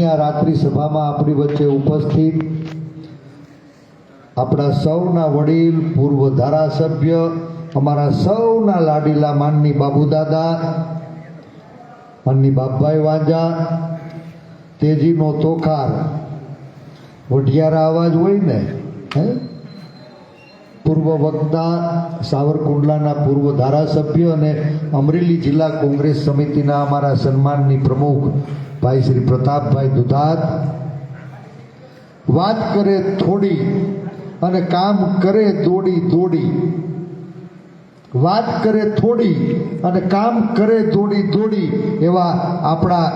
આજની આ રાત્રિ સભામાં આપણી વચ્ચે ઉપસ્થિત આપણા સૌના વડીલ, પૂર્વ ધારાસભ્ય, અમારા સૌના લાડીલા માનની બાબુદાદા, માનની બાપભાઈ વાંજા, તેજીનો તોખાર, વઢિયારા અવાજ હોય ને, પૂર્વ વક્તા, સાવરકુંડલાના પૂર્વ ધારાસભ્ય અને અમરેલી જિલ્લા કોંગ્રેસ સમિતિના અમારા સન્માનની પ્રમુખ ભાઈ શ્રી પ્રતાપભાઈ દુધાત. વાત કરે થોડી અને કામ કરે દોડી દોડી, વાત કરે થોડી અને કામ કરે દોડી દોડી એવા આપણા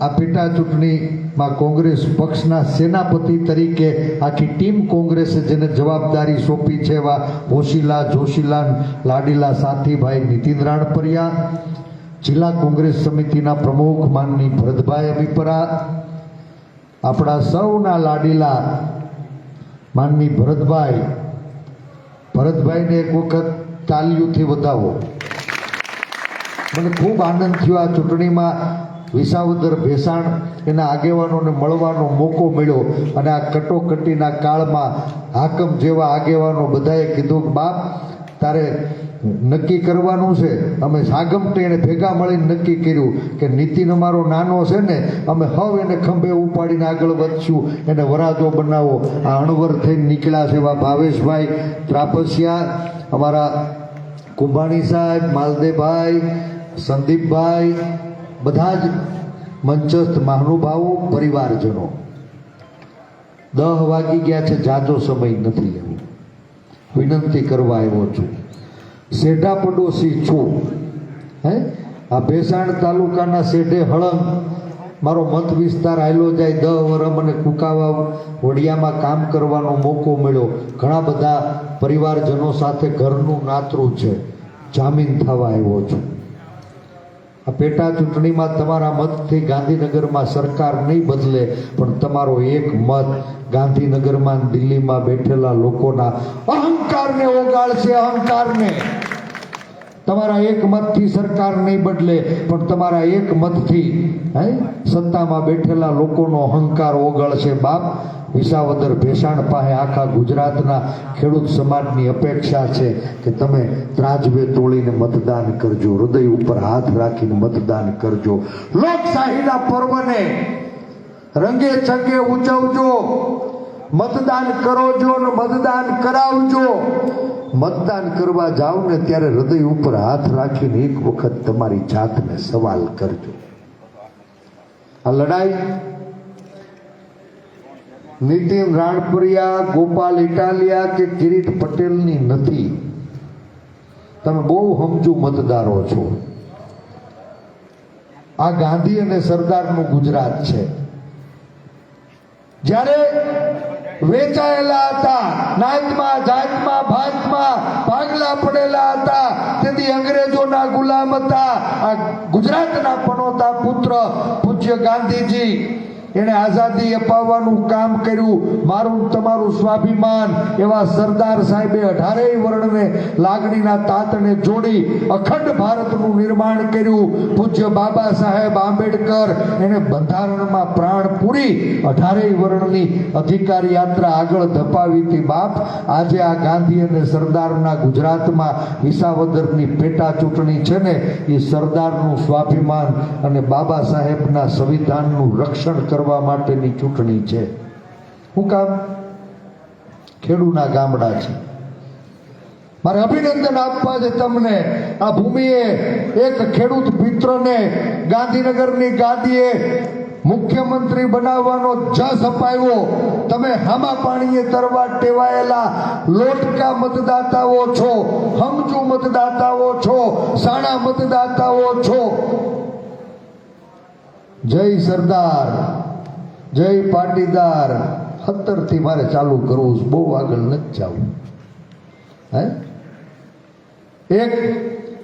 આ પેટા ચૂંટણીમાં કોંગ્રેસ પક્ષના સેનાપતિ તરીકે આખી ટીમ કોંગ્રેસે જેને જવાબદારી સોંપી છે એવા હોશીલા, જોશીલા, લાડીલા સાથીભાઈ નીતિન રાણપરિયા, જિલ્લા કોંગ્રેસ સમિતિના પ્રમુખ માનની ભરતભાઈ અમીપરા, આપણા સૌના લાડીલા માનની ભરતભાઈને એક વખત તાલીઓથી વધાવો. મને ખૂબ આનંદ થયો આ ચૂંટણીમાં વિસાવદર ભેસાણ એના આગેવાનોને મળવાનો મોકો મળ્યો અને આ કટોકટીના કાળમાં હાકમ જેવા આગેવાનો બધાએ કીધું કે બાપ તારે નક્કી કરવાનું છે. અમે સાગમટે એને ભેગા મળીને નક્કી કર્યું કે નીતિન અમારો નાનો છે ને, અમે હવે એને ખંભે ઉપાડીને આગળ વધશું, એને વરાજો બનાવો. આ અણવર થઈને નીકળ્યા છે એવા ભાવેશભાઈ ત્રાપસિયા, અમારા કુંભાણી સાહેબ, માલદેભાઈ, સંદીપભાઈ, બધા જ મંચસ્થ મહાનુભાવો, પરિવારજનો. 10 વાગી ગયા છે, જાજો સમય નથી લેવો. વિનંતી કરવા આવ્યો છું. સેઢા પડોશી છું. આ ભેસાણ તાલુકાના સેઢે હળંગ મારો મત વિસ્તાર આવેલો જાય. 10 વર્ષ મને કુકાવા વડિયામાં કામ કરવાનો મોકો મળ્યો. ઘણા બધા પરિવારજનો સાથે ઘરનું નાતરું છે. જામીન થવા આવ્યો છું. આ પેટા ચૂંટણીમાં તમારા મતથી ગાંધીનગરમાં સરકાર નહીં બદલે, પણ તમારો એક મત ગાંધીનગરમાં, દિલ્હીમાં બેઠેલા લોકોના અહંકારને ઓગાળશે. અહંકારને તમારા એક મતથી સરકાર નહીં બદલે, પણ તમારા એક મતથી સત્તામાં બેઠેલા લોકોનો અહંકાર ઓગળશે. બાપ, વિસાવદર ભેસાણ પાસે આખા ગુજરાતના ખેડૂત સમાજની અપેક્ષા છે કે તમે ત્રાજવે તોડીને મતદાન કરજો, હૃદય ઉપર હાથ રાખીને મતદાન કરજો. લોકશાહીના પર્વને રંગે ચંગે ઉજવજો. મતદાન કરોજો ને મતદાન કરાવજો. મતદાન કરવા જાઓ ને ત્યારે હૃદય ઉપર હાથ રાખીને એક વખત તમારી જાતને સવાલ કરજો. આ લડાઈ નીતિન રાણપરિયા, ગોપાલ ઇટાલિયા કે કિરીટ પટેલની નથી. તમે બહુ સમજુ મતદારો છો. આ ગાંધી અને સરદારનું ગુજરાત છે. જ્યારે વેચાયેલા હતા, નાતમાં, જાતમાં, ભાતમાં ભાગલા પડેલા હતા, તેથી અંગ્રેજોના ગુલામ હતા. આ ગુજરાતના પનોતા પુત્ર પૂજ્ય ગાંધીજી એને આઝાદી અપાવવાનું કામ કર્યું. મારું તમારું સ્વાભિમાન એવા સરદાર સાહેબે 18 વર્ણને લાગણીના તાતને જોડી અખંડ ભારતનું નિર્માણ કર્યું. પૂજ્ય બાબા સાહેબ આંબેડકર એને બંધારણમાં પ્રાણ પૂરી 18 વર્ણની અધિકાર યાત્રા આગળ ધપાવી હતી. બાપ, આજે આ ગાંધી અને સરદારના ગુજરાતમાં વિસાવદરની પેટા ચૂંટણી છે ને, એ સરદારનું સ્વાભિમાન અને બાબા સાહેબના સંવિધાનનું રક્ષણ કરવા માટેની ચૂંટણી છે. શું કામ? ખેડૂના ગામડા છે. મારે અભિનંદન આપવા છે તમને. આ ભૂમિએ એક ખેડૂત મિત્રને ગાંધીનગરની ગાદીએ મુખ્યમંત્રી બનાવવાનો જસ અપાવ્યો. તમે હામા પાણીએ તરવા ટેવાયેલા લોટકા મતદાતાઓ છો, સમજુ મતદાતાઓ છો, સાણા મતદાતાઓ છો. જય સરદાર, જય પાટીદાર. 17 થી મારે ચાલુ કરવું છે, બહુ આગળ નથી જવું. એક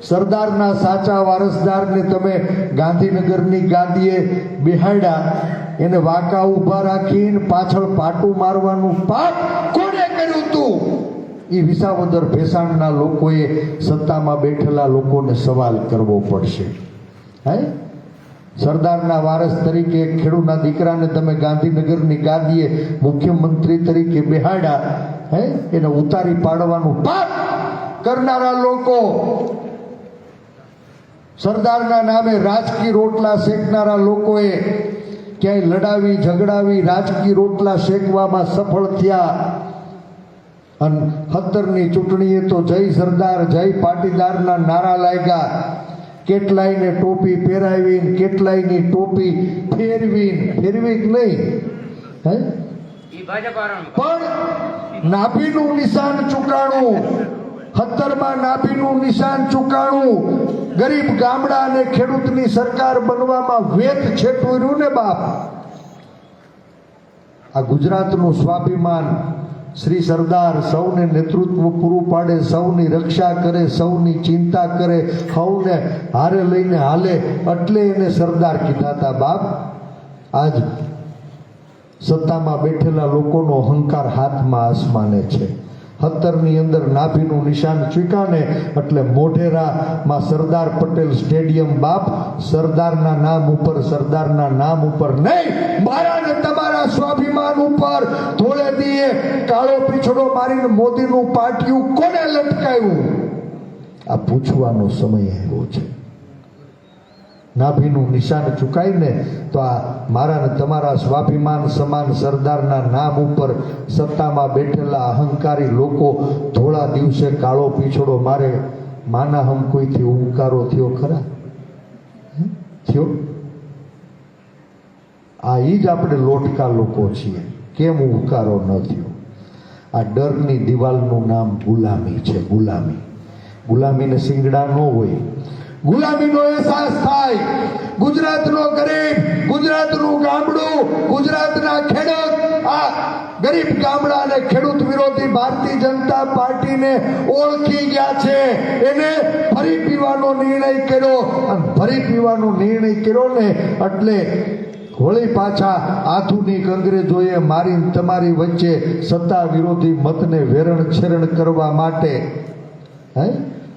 સરદારના સાચા વારસદારને તમે ગાંધીનગરની ગાદીએ બેહાડ્યા, એને વાંકા ઊભા રાખીને પાછળ પાટું મારવાનું પાપ કોણે કર્યું તું? એ વિસાવદર ભેસાણના લોકોએ સત્તામાં બેઠેલા લોકોને સવાલ કરવો પડશે. સરદારના વારસ તરીકે એક ખેડૂતના દીકરાને તમે ગાંધીનગરની ગાદીએ મુખ્યમંત્રી તરીકે બેહાડ્યા, એને ઉતારી પાડવાનું પાપ કરનારા લોકો, સરદારના નામે રાજકીય રોટલા શેકનારા લોકોએ ક્યાંય લડાવી ઝઘડાવી રાજકીય રોટલા શેકવામાં સફળ થયા. અને 17ની ચૂંટણીએ તો જય સરદાર જય પાટીદારના નારા લાગ્યા. કેટલાયને ટોપી પહેરાવીને કેટલાયની ટોપી ફેરવી નહીં, પણ નાભીનું નિશાન ચૂકાણું, 17માં નાભીનું નિશાન ચૂકાણું. ગરીબ ગામડા અને ખેડૂતની સરકાર બનવામાં વેત છેટું રહ્યું ને બાપ. આ ગુજરાતનું સ્વાભિમાન શ્રી સરદાર સૌને નેતૃત્વ પૂરું પાડે, સૌની રક્ષા કરે, સૌની ચિંતા કરે, સૌને હારે લઈને હાલે, એટલે એને સરદાર કીધા હતા બાપ. આજ સત્તામાં બેઠેલા લોકોનો અહંકાર હાથમાં આસમાને છે. 17ની અંદર નાભીનું નિશાન ચૂકાને એટલે મોઢેરામાં સરદાર પટેલ સ્ટેડિયમ બાપ. સરદારના નામ ઉપર નહીં, મારા ને તમારા સ્વાભિમાન ઉપર થોડે દીએ કાળો પીછડો મારીને મોદીનું પાટિયું કોને લટકાયું, આ પૂછવાનો સમય આવ્યો છે. નાભીનું નિશાન ચૂકાઈને તો આ મારા ને તમારા સ્વાભિમાન સમાન સરદારના નામ ઉપર સત્તામાં બેઠેલા અહંકારી લોકો થોડા દિવસે કાળો પીછડો મારે, માના હમ કોઈથી ઉમકારો થયો ખરા? થયો? આ ઈ જ આપણે લોટકા લોકો છીએ. કેમ ઉમકારો ન થયો? આ ડરની દિવાલનું નામ ગુલામી છે. ગુલામીને સિંગડા ન હોય, ગુલામીનો અહેસાસ થાય. ગુજરાતનો ગરીબ, ગુજરાતનું ગામડું, ગુજરાતના ખેડૂત આ ગરીબ ગામડા અને ખેડૂત વિરોધી ભારતીય જનતા પાર્ટીને ઓળખી ગયા છે. એને ફરી પીવાનો નિર્ણય કર્યો, અને ફરી પીવાનો નિર્ણય કર્યો ને એટલે વળી પાછા આધુનિક અંગ્રેજોએ મારી તમારી વચ્ચે સત્તા વિરોધી મતને વેરણ છેરણ કરવા માટે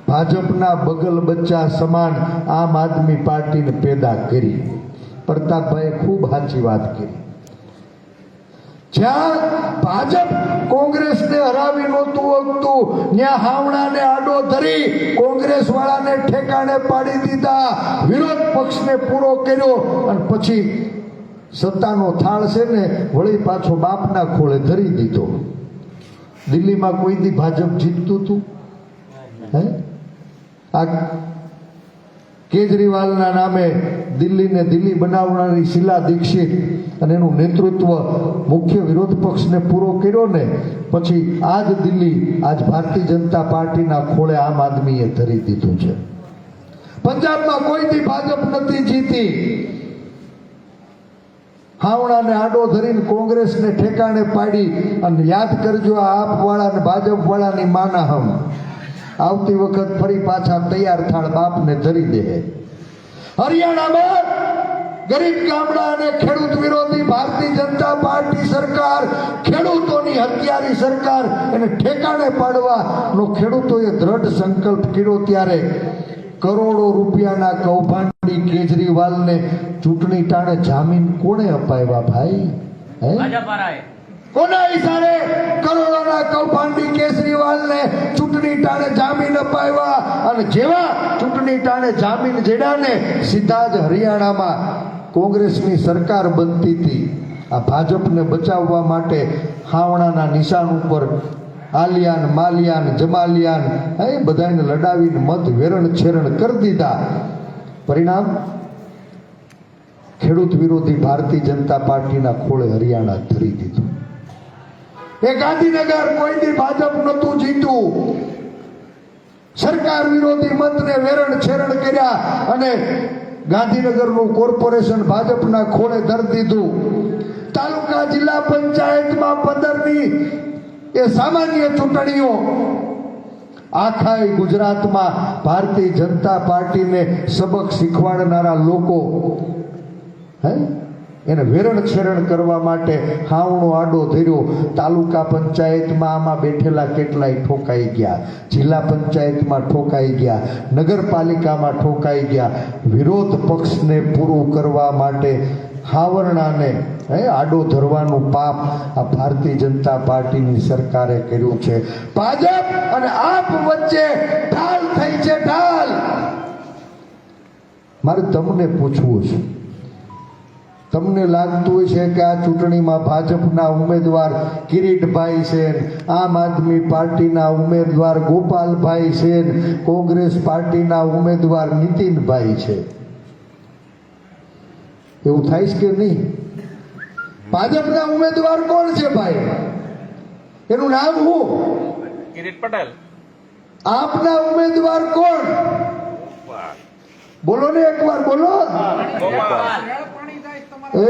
ભાજપના બગલ બચ્ચા સમાન આમ આદમી પાર્ટીને પેદા કરી. પ્રતાપભાઈએ ખૂબ સાચી વાત કરી. જ્યાં ભાજપ કોંગ્રેસને હરાવી નહોતું શકતું, ત્યાં હાવણાને આડો ધરી કોંગ્રેસ વાળાને ઠેકાણે પાડી દીધા, વિરોધ પક્ષને પૂરો કર્યો, અને પછી સત્તાનો થાળ છે ને વળી પાછો બાપના ખોળે ધરી દીધો. દિલ્હીમાં કોઈ દી ભાજપ જીતતું હતું? આ કેજરીવાલના નામે દિલ્હીને દિલ્હી બનાવનારી શીલા દીક્ષિત અને એનું નેતૃત્વ મુખ્ય વિરોધ પક્ષને પૂરો કર્યો ને પછી આજ દિલ્હી આજ ભારતીય જનતા પાર્ટીના ખોળે આમ આદમીએ ધરી દીધું છે. પંજાબમાં કોઈથી ભાજપ નથી જીતી. હાવણાને આડો ધરીને કોંગ્રેસને ઠેકાણે પાડી. અને યાદ કરજો આ આપ વાળા ને ભાજપ વાળાની માના હમ આવતી વખત ફરી પાછા તૈયાર થાળ બાપને ધરી દે. હરિયાણામાં ગરીબ ગામડા અને ખેડૂત વિરોધી ભારતીય જનતા પાર્ટી સરકાર, ખેડૂતોની હત્યારી સરકાર, એને ઠેકાણે પાડવાનો ખેડૂતોએ દ્રઢ સંકલ્પ કર્યો. ત્યારે કરોડો રૂપિયાના કૌભાંડી કેજરીવાલને ચૂંટણી ટાણે જામીન કોણે અપાવ્યા ભાઈ? કોના ઈશારે કરોડોના કૌભાંડી કેજરીવાલને ચૂંટણી ટાણે જામીન અપાવ્યા? અને જેવા ચૂંટણી ટાણે જામીન જેડાને સીધા જ હરિયાણામાં કોંગ્રેસની સરકાર બનતી હતી. આ ભાજપને બચાવવા માટે હાવણાના નિશાન ઉપર આલિયાન માલિયાન જમાલિયાન એ બધાને લડાવીને મત વેરણ છેરણ કરી દીધા. પરિણામ ખેડૂત વિરોધી ભારતીય જનતા પાર્ટીના ખોળે હરિયાણા ધરી દીધું. એ ગાંધીનગર કોઈથી ભાજપ નહોતું જીતું. સરકાર વિરોધી મતને વેરણ છેરણ કર્યા અને ગાંધીનગરનું કોર્પોરેશન ભાજપના ખોળે ધરી દીધું. તાલુકા જિલ્લા પંચાયતમાં 15ની એ સામાન્ય ચૂંટણીઓ આખા ગુજરાતમાં ભારતીય જનતા પાર્ટીને સબક શીખવાડનારા લોકો એને વેરણ છેરણ કરવા માટે હાવણો આડો ધર્યો. તાલુકા પંચાયતમાં આમાં બેઠેલા કેટલાય ઠોકાઈ ગયા, જિલ્લા પંચાયતમાં ઠોકાઈ ગયા, નગરપાલિકામાં ઠોકાઈ ગયા. વિરોધ પક્ષને પૂરું કરવા માટે હાવરણાને આડો ધરવાનું પાપ આ ભારતીય જનતા પાર્ટીની સરકારે કર્યું છે. ભાજપ અને આપ વચ્ચે ઢાલ થઈ છે, ઢાલ. મારે તમને પૂછવું છે, તમને લાગતું હોય છે કે આ ચૂંટણીમાં ભાજપના ઉમેદવાર કિરીટભાઈ છે, આમ આદમી પાર્ટીના ઉમેદવાર ગોપાલભાઈ છે, કોંગ્રેસ પાર્ટીના ઉમેદવાર નીતિનભાઈ છે? એવું થાય છે કે નહીં? ભાજપના ઉમેદવાર કોણ છે ભાઈ? એનું નામ શું? કિરીટ પટેલ. આપના ઉમેદવાર કોણ? બોલો ને એકવાર, બોલો. એ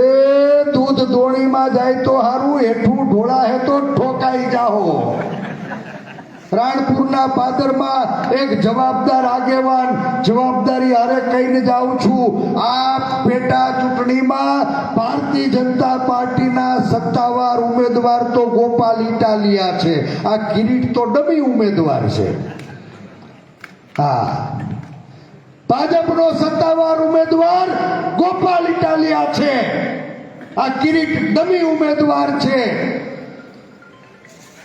દૂધ દોણીમાં જાય તો હારું, હેઠું ઢોળા હે તો ઠોકાઈ જાઓ. રાણપુરના પાદરમાં એક જવાબદાર આગેવાન જવાબદારી હારે કહીને જાઉં છું, આ પેટા ચૂંટણીમાં ભારતીય જનતા પાર્ટીના સત્તાવાર ઉમેદવાર તો ગોપાલ ઇટાલિયા છે, આ કિરીટ તો ડમી ઉમેદવાર છે. હા, ભાજપનો સત્તાવાર ઉમેદવાર ગોપાલ ઇટાલિયા છે, આ કિરીટ ડમી ઉમેદવાર છે.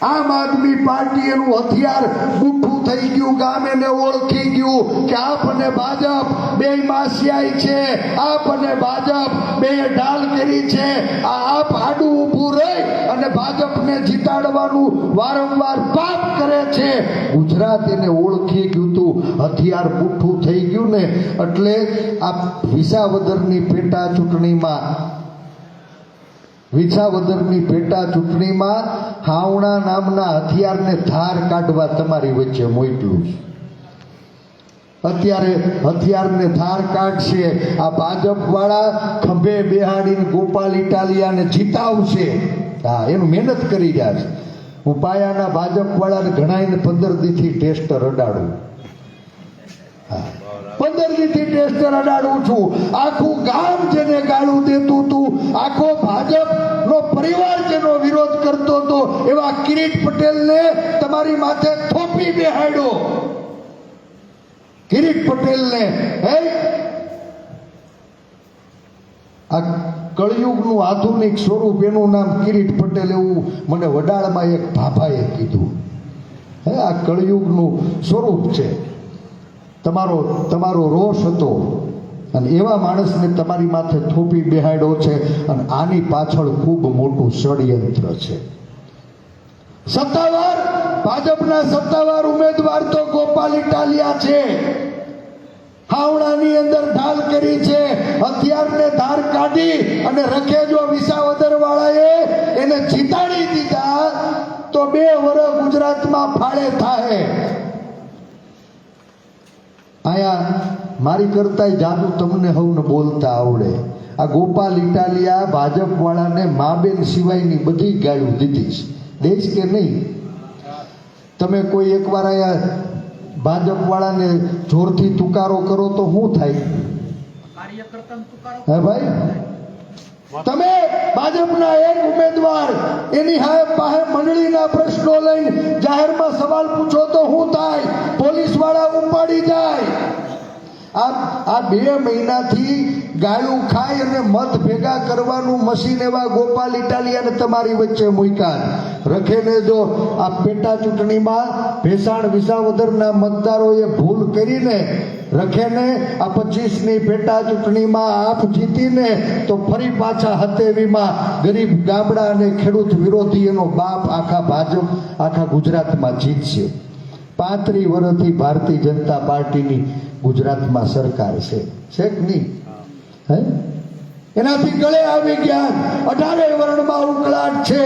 આમ આદમી પાર્ટી એનું હથિયાર બુઠ્ઠું થઈ ગયું, ગામ એને ઓળખી ગયું કે આપ અને ભાજપ બે માસિયાઈ છે, આપ અને ભાજપ બે ઢાલ કરી છે. આ આપ આડું ઊભું રહી અને ભાજપને જીતાડવાનું વારંવાર પાપ કરે છે. ગુજરાત એને ઓળખી ગયું તું, હથિયાર બુઠ્ઠું થઈ ગયું ને એટલે આ વિસાવદરની પેટા ચૂંટણીમાં હાવણા નામના હથિયારને ધાર કાઢવા તમારી વચ્ચે મોકલું છે. અત્યારે હથિયારને ધાર કાઢશે આ ભાજપ વાળા, ખંભે બેહાડીને ગોપાલ ઇટાલિયાને જીતાવશે. હા, એનું મહેનત કરી રહ્યા છે. હું પાયાના ભાજપ વાળાને ઘણાઈને 15 દીથી ટેસ્ટર અડાડું. હા, 15 દીથી ટેસ્ટર અડાડું છું. આખું ગામ જેને ગાળું દેતું હતું, આખો ભાજપનો પરિવાર જેનો વિરોધ કરતો હતો, એવા કિરીટ પટેલને તમારી માથે થોપી બેહાડ્યો. કિરીટ પટેલને આ કળયુગનું આધુનિક સ્વરૂપ, એનું નામ કિરીટ પટેલ, એવું મને વડાળમાં એક ભાભાએ કીધું. આ કળયુગનું સ્વરૂપ છે. તમારો રોષ હતો અને એવા માણસને તમારી માથે થોપી બેહાડ્યો છે. અને આની પાછળ ખૂબ મોટું ષડયંત્ર છે. સત્તાવાર ભાજપના સત્તાવાર ઉમેદવાર તો ગોપાલ ઇટાલિયા છે, હાવડાની અંદર ઢાલ કરી છે, હથિયારને ધાર કાઢી અને રખેજો વિસાવદર વાળાએ એને જીતાડી દીધા તો 2 વર્ષ ગુજરાતમાં ફાળે થાય. આયા મારી કરતા જાદુ તમને હવને બોલતા આવડે. આ ગોપાલ ઇટાલિયા ભાજપ વાળાને મા બેન સિવાયની બધી ગાળું દીધી છે. દેશ કે નહીં? તમે કોઈ એકવાર આયા ભાજપ વાળાને જોરથી તુકારો કરો તો શું થાય? હે ભાઈ, તમે ભાજપના એક ઉમેદવાર એની પાસે મંડળીના પ્રશ્નો લઈને જાહેરમાં સવાલ પૂછો તો શું થાય? પોલીસ વાળા ઉપાડી જાય. આ 2 મહિનાથી ગાળું ખાઈ અને મત ભેગા કરવાનું મશીન એવા ગોપાલ ઇટાલિયાને તમારી વચ્ચે મૂક્યા. રખેને જો આ પેટા ચૂંટણીમાં ભેસાણ વિસાવદરના મતદારોએ ભૂલ કરીને રખેને આ 25ની પેટા ચૂંટણીમાં આપ જીતીને તો ફરી પાછા હતેવીમાં ગરીબ ગામડા અને ખેડૂત વિરોધી એનો બાપ આખા ભાજપ આખા ગુજરાતમાં જીતશે. 35 વર્ષથી ભારતીય જનતા પાર્ટીની ગુજરાતમાં સરકાર છે કે નહીં? હે, એનાથી ગળે આવી ગયા. 18 વર્ણમાં ઉકળાટ છે.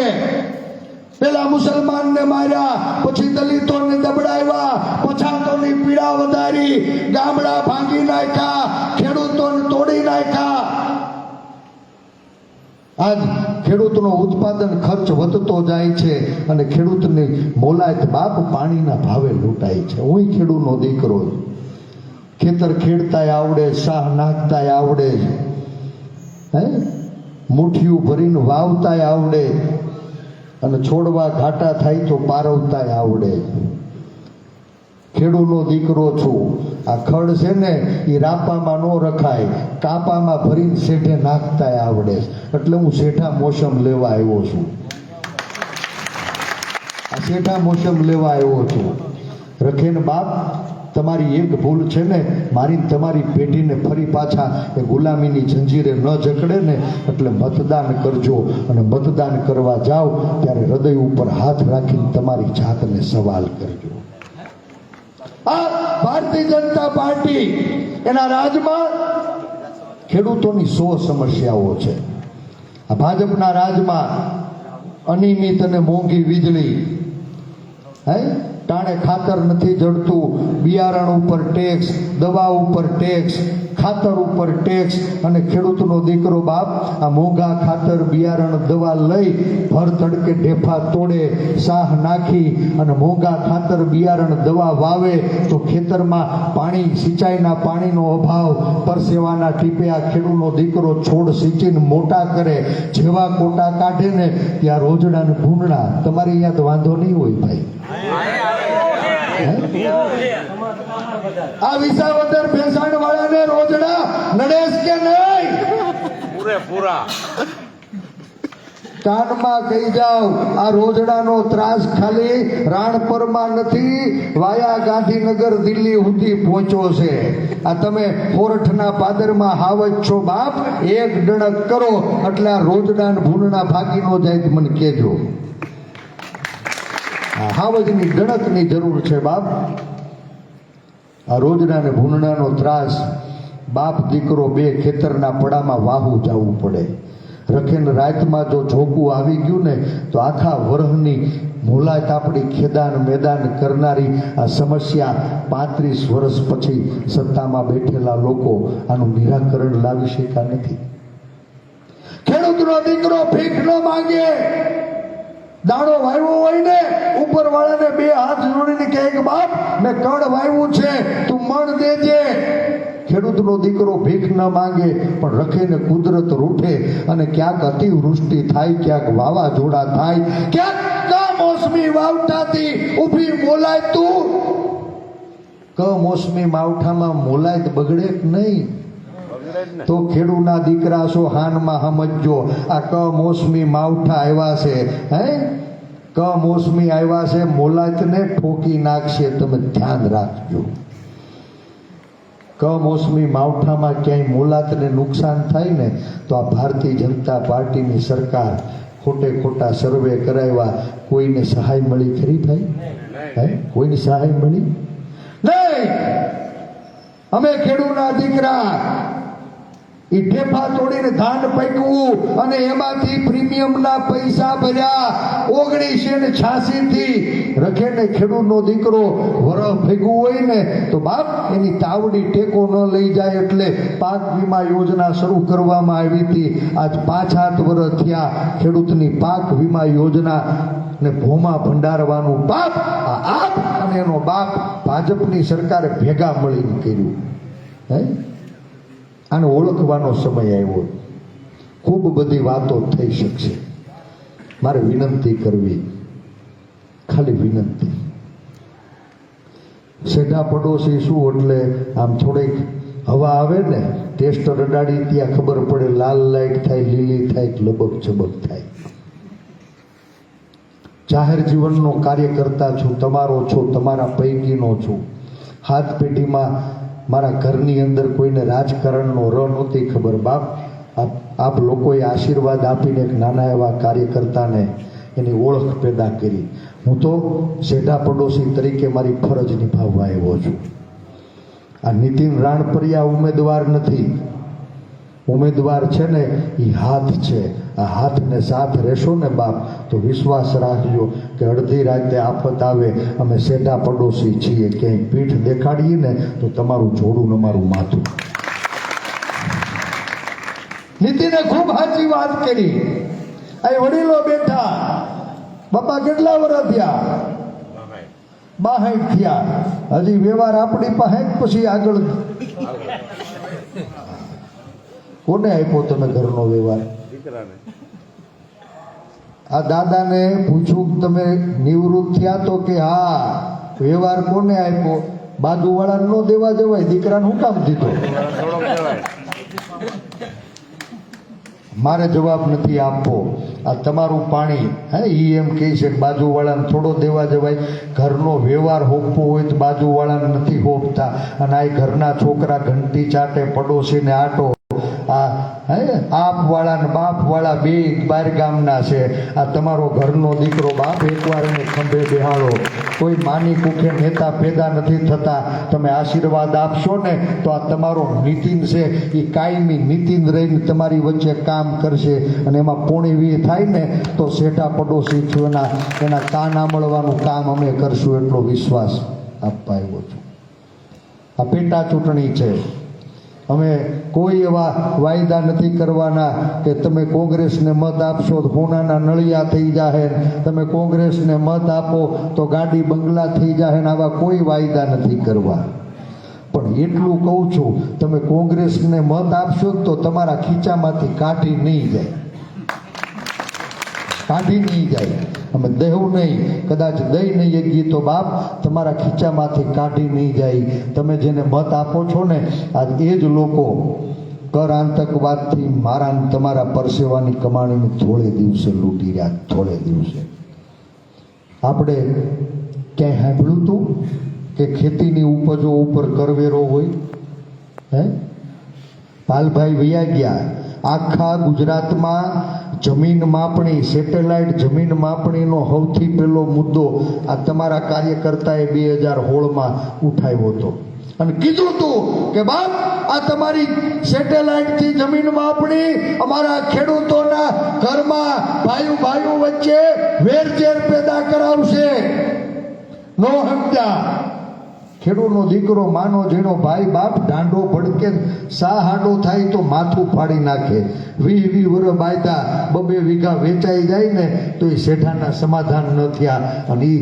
પેલા મુસલમાનને માર્યા, પછી દલિતોને દબડાવ્યા, પછાતોની પીડા વધારી, ગામડા ભાંગી નાખ્યા, ખેડૂતોને તોડી નાખ્યા. આજ ખેડૂતનો ઉત્પાદન ખર્ચ વધતો જાય છે અને ખેડૂતની મોલાયત બાપ પાણીના ભાવે લૂંટાય છે. હું ખેડૂતનો દીકરો, ખેતર ખેડતાય આવડે, શાહ નાખતાય આવડે. હે, મુઠ્ઠીયું ભરીને વાવતાય આવડે અને છોડવા ઘાટા થાય તો પારવતાય આવડે. ખેડૂનો દીકરો છું. આ ખડ છે ને એ રાપામાં ન રખાય, કાપામાં ભરીને શેઠે નાખતાય આવડે. એટલે હું શેઠા મોસમ લેવા આવ્યો છું. આ શેઠા મોસમ લેવા આવ્યો છું. રખેન બાપ, તમારી એક ભૂલ છે ને, મારી તમારી પેઢીને ફરી પાછા એ ગુલામીની જંજીરે ન જકડે ને, એટલે મતદાન કરજો. અને મતદાન કરવા જાઓ ત્યારે હૃદય ઉપર હાથ રાખીને તમારી જાતને સવાલ કરજો. આ ભારતીય જનતા પાર્ટી એના રાજમાં ખેડૂતોની 100 સમસ્યાઓ છે. આ ભાજપના રાજમાં અનિયમિત અને મોંઘી વીજળી, ટાણે ખાતર નથી જડતું, બિયારણ ઉપર ટેક્સ, દવા ઉપર ટેક્સ, ખાતર ઉપર ટેક્સ. અને ખેડૂતનો દીકરો બાપ આ મોંઘા ખાતર, બિયારણ, દવા લઈ ભર તડકે ઢેફા તોડે, સાહ નાખી અને મોંઘા ખાતર, બિયારણ, દવા વાવે તો ખેતરમાં પાણી, સિંચાઈના પાણીનો અભાવ, પરસેવાના ટીપે આ ખેડૂતનો દીકરો છોડ સિંચીને મોટા કરે. જેવા કોટા કાઢે ને ત્યાં રોજડા ને ભૂંડણા. તમારે અહીંયા તો વાંધો નહીં હોય ભાઈ. આ વિસાવદર ભેસાણ વાળાને રોજડા નડેશ કે નહીં? પૂરેપૂરા. કાનમાં કહી જાઓ, આ રોજડાનો ત્રાસ ખાલી રાણપરમાં નથી, વાયા ગાંધીનગર, દિલ્હી સુધી પહોંચ્યો છે. આ તમે કોરઠના પાદરમાં હાવજ છો બાપ, એક ડણક કરો એટલે આ રોજડા ને ભૂંડણા ભાગી નો જાય તો મને કહેજો. હાવજની ડણકની જરૂર છે બાપ. આ રોજડા ને ભૂંડણાનો ત્રાસ, બાપ દીકરો બે ખેતરના પડામાં વાહું જવું પડે. રખેન રાતમાં જો જોગું આવી ગયું ને તો આખા વરહની મોલાત આપણી ખેદાન મેદાન કરનારી આ સમસ્યા 35 વર્ષ પછી સત્તામાં બેઠેલા લોકો આનું નિરાકરણ લાવી શક્યા નથી. ખેડૂતનો દીકરો ભીખ ન માંગે. દાણો વાવ્યો હોય ને, ઉપર વાળાને 2 હાથ જોડીને કહે કે બાપ મેં કણ વાવ્યું છે, તું મણ દેજે. ખેડૂતનો દીકરો ભીખ ન માંગે, પણ રખેને કુદરત રૂઠે અને ક્યાંક અતિવૃષ્ટિ થાય, ક્યાંક વાવાઝોડા થાય, ક્યાંક કમોસમી વાવટાથી ઊભી મોલાય. તું કમોસમી માવઠામાં મોલાય બગડે કે નહીં? તો ખેડૂના દીકરા છો, હાનમાં સમજજો. આ કમોસમી માવઠા આવ્યા છે, કમોસમી આવ્યા છે, મોલાતને ઠોકી નાખશે. તમે ધ્યાન રાખજો. કમોસમી માવઠામાં ક્યાંય મોલાતને નુકસાન થાય ને તો આ ભારતીય જનતા પાર્ટીની સરકાર ખોટે ખોટા સર્વે કરાવ્યા, કોઈને સહાય મળી ખરી ભાઈ? કોઈને સહાય મળી નહીં. અમે ખેડૂના દીકરા એ ઢેફા તોડીને ધાન પૈકવું અને એમાંથી પ્રીમિયમના પૈસા ભર્યા. 1986 થી રખેને ખેડૂતનો દીકરો વરહ ભેગું હોય ને તો બાપ એની તાવડી ટેકો ન લઈ જાય એટલે પાક વીમા યોજના શરૂ કરવામાં આવી હતી. આજ 5-7 વર્ષ થયા ખેડૂતની પાક વીમા યોજના ને ભોમા ભંડારવાનું બાપ આપ અને એનો બાપ ભાજપની સરકારે ભેગા મળીને કર્યું. આને ઓળખવાનો સમય આવ્યો. ખૂબ બધી વાતો થઈ શકશે. મારે વિનંતી કરવી, ખાલી વિનંતી. સેઠા પડોશી શું એટલે આમ થોડીક હવા આવે ને, ટેસ્ટર અડાડી ત્યાં ખબર પડે, લાલ લાઈટ થાય, લીલી થાય, લબક ચબક થાય. જાહેર જીવનનો કાર્યકર્તા છું, તમારો છો, તમારા પૈકીનો છું. હાથ પેઢીમાં મારા ઘરની અંદર કોઈને રાજકારણનો ર નહોતી ખબર બાપ. આપ લોકોએ આશીર્વાદ આપીને એક નાના એવા કાર્યકર્તાને એની ઓળખ પેદા કરી. હું તો શેઠા પડોશી તરીકે મારી ફરજ નિભાવવા આવ્યો છું. આ નીતિન રાણપરિયા ઉમેદવાર નથી. ઉમેદવાર છે ને એ હાથ છે. આ હાથને સાથ રહેશો ને બાપ તો વિશ્વાસ રાખજો કે અડધી રાતે આફત આવે અમે શેઠા પડોશી છીએ, ક્યાંય પીઠ દેખાડીએ ને તો તમારું જોડું અમારું માથું. નીતિને ખૂબ સાચી વાત કરી. અહીં વડીલો બેઠા, બાપા કેટલા વર્ષ થયા? 62 થયા. હજી વ્યવહાર આપણી પાસે પછી આગળ કોને આપ્યો તમે ઘરનો વ્યવહાર? દીકરાને. આ દાદાને પૂછ્યું કે તમે નિવૃત્ત થયા તો કે હા. વ્યવહાર કોને આપ્યો? બાજુવાળાને ન દેવા જવાય, દીકરાને હું કામ દીધો? થોડોક કહેવાય. મારે જવાબ નથી આપવો. આ તમારું પાણી હે ઈ એમ કહે છે કે બાજુવાળાને થોડો દેવા જવાય. ઘરનો વ્યવહાર હોપવો હોય તો બાજુવાળાને નથી હોપતા. અને આ ઘરના છોકરા ઘંટી ચાટે, પડોશીને આટો. આ હે આપવાળા ને બાપવાળા બે બાર ગામના છે. આ તમારો ઘરનો દીકરો બાપ એકવાર એને ખંભે બેહાડો. કોઈ માની કુખે નેતા પેદા નથી થતા. તમે આશીર્વાદ આપશો ને તો આ તમારો નીતિન છે એ કાયમી નીતિન રહીને તમારી વચ્ચે કામ કરશે. અને એમાં પોણીવી થાય ને તો શેઠા પડોશી છું એના કાન આંબળવાનું કામ અમે કરશું એટલો વિશ્વાસ આપવા આવ્યો છું. આ પેટા ચૂંટણી છે. અમે કોઈ એવા વાયદા નથી કરવાના કે તમે કોંગ્રેસને મત આપશો તો હોનાના નળિયા થઈ જાહે, તમે કોંગ્રેસને મત આપો તો ગાડી બંગલા થઈ જાહે. આવા કોઈ વાયદા નથી કરવા. પણ એટલું કહું છું, તમે કોંગ્રેસને મત આપશો તો તમારા ખીચામાંથી કાઢી નહીં જાય, કાઢી નહીં જાય. અમે દેવું નહીં, કદાચ દઈ નહીં એકગી તો બાપ તમારા ખીચામાંથી કાઢી નહીં જાય. તમે જેને મત આપો છો ને આજ એ જ લોકો કર આતંકવાદથી મારા ને તમારા પરસેવાની કમાણીને થોડે દિવસે લૂંટી રહ્યા. થોડે દિવસે આપણે ક્યાંય સાંભળ્યું હતું કે ખેતીની ઉપજો ઉપર કરવેરો હોય? હે પાલભાઈ વૈયા ગયા. આખા ગુજરાતમાં જમીન માપણી, સેટેલાઇટ જમીન માપણીનો સૌથી પહેલો મુદ્દો આ તમારા કાર્યકર્તાએ 2016માં ઉઠાવ્યો હતો અને કીધું હતું કે બાપ આ તમારી સેટેલાઇટથી જમીન માપણી અમારા ખેડૂતોના ઘરમાં ભાઈઓ વચ્ચે વેરઝેર પેદા કરાવશે. નો સમજ્યા. ખેડૂતનો દીકરો માનો જેનો ભાઈ બાપ દાંડો ભડકે સા હાંડો થાય તો માથું ફાડી નાખે. 20 વર્ષ બાયદા 2 વીઘા વેચાઈ જાય ને તો એ શેઠાના સમાધાન ન થયા. અને એ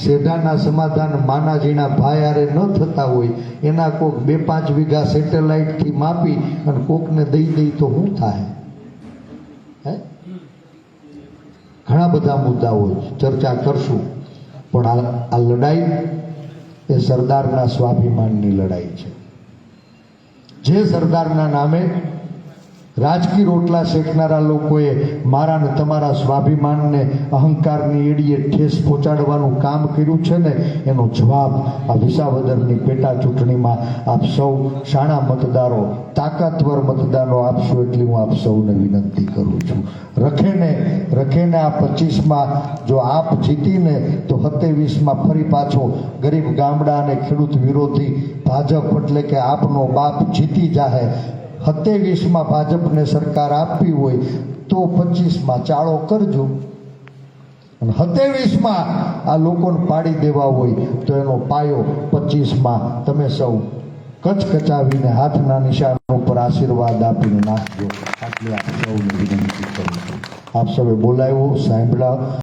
શેઠાના સમાધાન માના જીના ભાઈ હારે ન થતા હોય એના કોક 2-5 વીઘા સેટેલાઇટથી માપી અને કોકને દઈ તો શું થાય? હે ઘણા બધા મુદ્દાઓ ચર્ચા કરશું. પણ આ લડાઈ એ સરદારના સ્વાભિમાનની લડાઈ છે. જે સરદારના નામે રાજકીય રોટલા શેકનારા લોકોએ મારા ને તમારા સ્વાભિમાનને અહંકારની એડીએ ઠેસ પહોંચાડવાનું કામ કર્યું છે ને એનો જવાબ આ વિસાવદરની પેટા ચૂંટણીમાં આપ સૌ શાણા મતદારો, તાકાતવર મતદારો આપશો એટલી હું આપ સૌને વિનંતી કરું છું. રખેને આ 25માં જો આપ જીતીને તો 27માં ફરી પાછો ગરીબ ગામડા અને ખેડૂત વિરોધી ભાજપ એટલે કે આપનો બાપ જીતી જાહે. 27માં ભાજપને સરકાર આપવી હોય તો 25માં ચાળો કરજો. અને 27માં આ લોકોને પાડી દેવા હોય તો એનો પાયો 25માં તમે સૌ કચકચાવીને હાથના નિશાન ઉપર આશીર્વાદ આપીને નાખજો. આટલી આપ સૌને વિનંતી કરું છું. આપ સૌએ બોલાવ્યો, સાંભળ્યા.